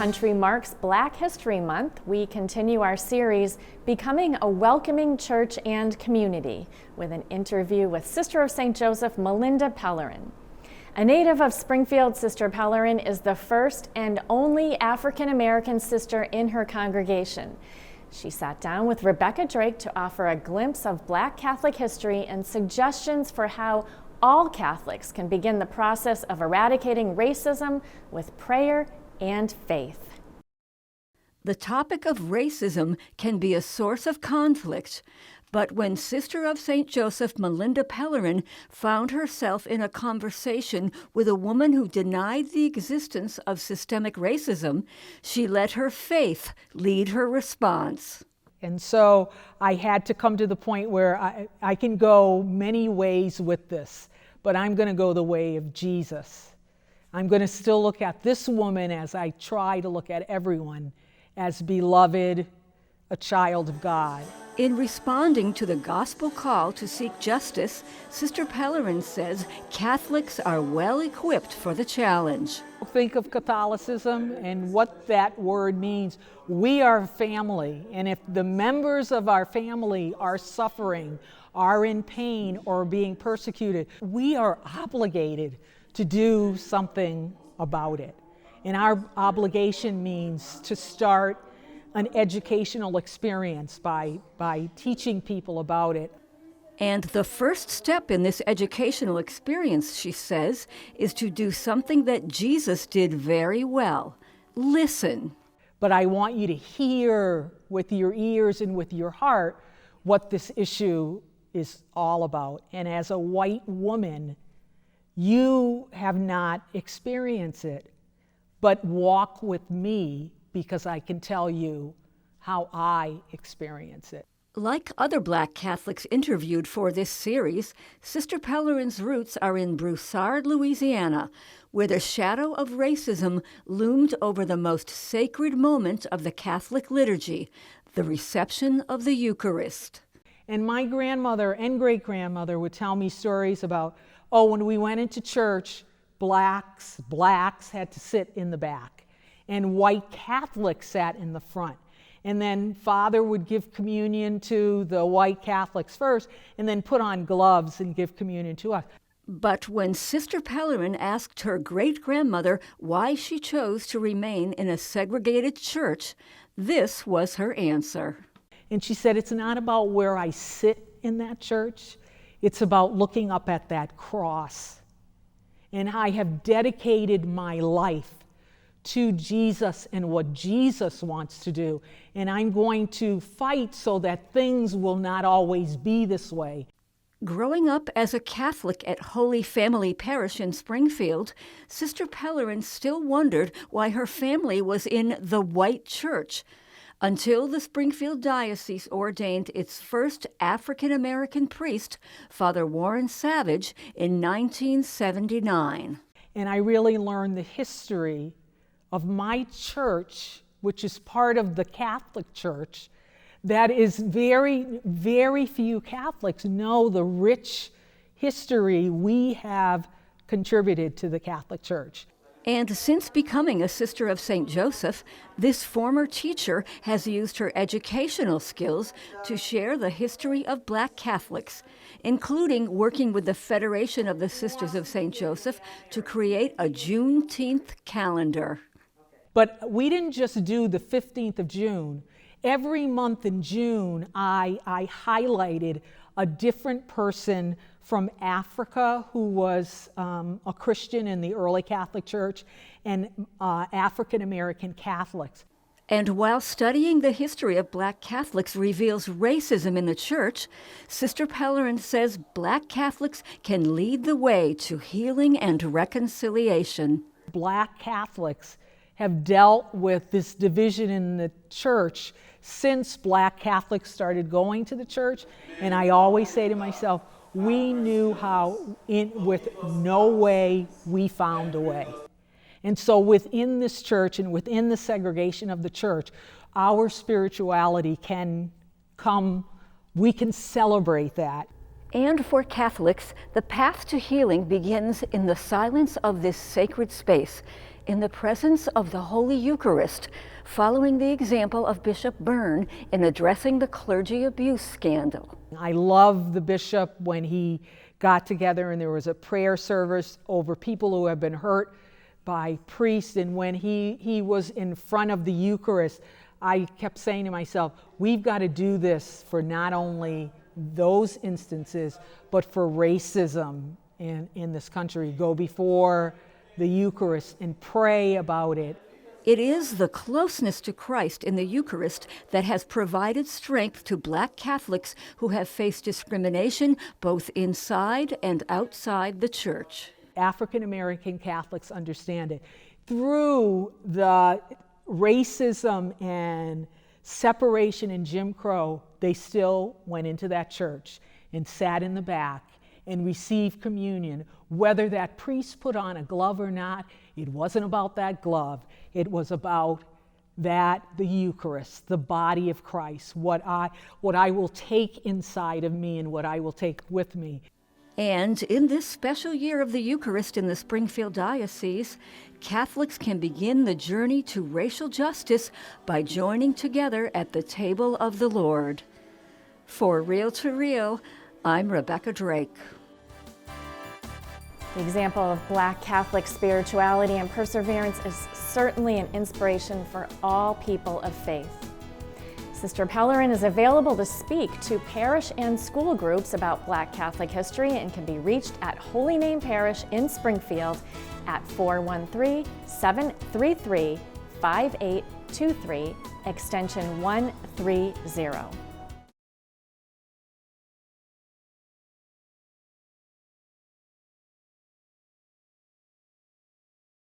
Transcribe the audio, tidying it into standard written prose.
country marks Black History Month, we continue our series, Becoming a Welcoming Church and Community, with an interview with Sister of St. Joseph, Melinda Pellerin. A native of Springfield, Sister Pellerin is the first and only African-American sister in her congregation. She sat down with Rebecca Drake to offer a glimpse of Black Catholic history and suggestions for how all Catholics can begin the process of eradicating racism with prayer and faith. The topic of racism can be a source of conflict, but when Sister of St. Joseph Melinda Pellerin found herself in a conversation with a woman who denied the existence of systemic racism, she let her faith lead her response. And so I had to come to the point where I can go many ways with this, but I'm going to go the way of Jesus. I'm going to still look at this woman as I try to look at everyone as beloved, a child of God. In responding to the gospel call to seek justice, Sister Pellerin says Catholics are well equipped for the challenge. Think of Catholicism and what that word means. We are family, and if the members of our family are suffering, are in pain, or being persecuted, we are obligated to do something about it. And our obligation means to start an educational experience by teaching people about it. And the first step in this educational experience, she says, is to do something that Jesus did very well: listen. But I want you to hear with your ears and with your heart what this issue is all about. And as a white woman, you have not experienced it, but walk with me, because I can tell you how I experience it. Like other Black Catholics interviewed for this series, Sister Pellerin's roots are in Broussard, Louisiana, where the shadow of racism loomed over the most sacred moment of the Catholic liturgy, the reception of the Eucharist. And my grandmother and great-grandmother would tell me stories about, when we went into church, blacks had to sit in the back, and white Catholics sat in the front. And then Father would give communion to the white Catholics first, and then put on gloves and give communion to us. But when Sister Pellerin asked her great-grandmother why she chose to remain in a segregated church, this was her answer. And she said, it's not about where I sit in that church, it's about looking up at that cross. And I have dedicated my life to Jesus and what Jesus wants to do. And I'm going to fight so that things will not always be this way. Growing up as a Catholic at Holy Family Parish in Springfield, Sister Pellerin still wondered why her family was in the white church, until the Springfield Diocese ordained its first African-American priest, Father Warren Savage, in 1979. And I really learned the history of my church, which is part of the Catholic Church, that is very, very few Catholics know the rich history we have contributed to the Catholic Church. And since becoming a Sister of St. Joseph, this former teacher has used her educational skills to share the history of Black Catholics, including working with the Federation of the Sisters of St. Joseph to create a Juneteenth calendar. But we didn't just do the 15th of June. Every month in June, I highlighted a different person from Africa who was a Christian in the early Catholic Church, and African-American Catholics. And while studying the history of Black Catholics reveals racism in the church, Sister Pellerin says Black Catholics can lead the way to healing and reconciliation. Black Catholics have dealt with this division in the church since Black Catholics started going to the church, and I always say to myself, we knew how, with no way, we found a way. And so within this church and within the segregation of the church, our spirituality can come, we can celebrate that. And for Catholics, the path to healing begins in the silence of this sacred space, in the presence of the Holy Eucharist, following the example of Bishop Byrne in addressing the clergy abuse scandal. I love the bishop when he got together and there was a prayer service over people who have been hurt by priests, and when he was in front of the Eucharist, I kept saying to myself, we've got to do this for not only those instances, but for racism in this country. Go before the Eucharist and pray about it. It is the closeness to Christ in the Eucharist that has provided strength to Black Catholics who have faced discrimination both inside and outside the Church. African American Catholics understand it. Through the racism and separation in Jim Crow, they still went into that church and sat in the back and received communion. Whether that priest put on a glove or not, it wasn't about that glove. It was about the Eucharist, the body of Christ, what I will take inside of me and what I will take with me. And in this special year of the Eucharist in the Springfield Diocese, Catholics can begin the journey to racial justice by joining together at the table of the Lord. For Real to Real, I'm Rebecca Drake. The example of Black Catholic spirituality and perseverance is certainly an inspiration for all people of faith. Sister Pellerin is available to speak to parish and school groups about Black Catholic history and can be reached at Holy Name Parish in Springfield at 413-733-5823, extension 130.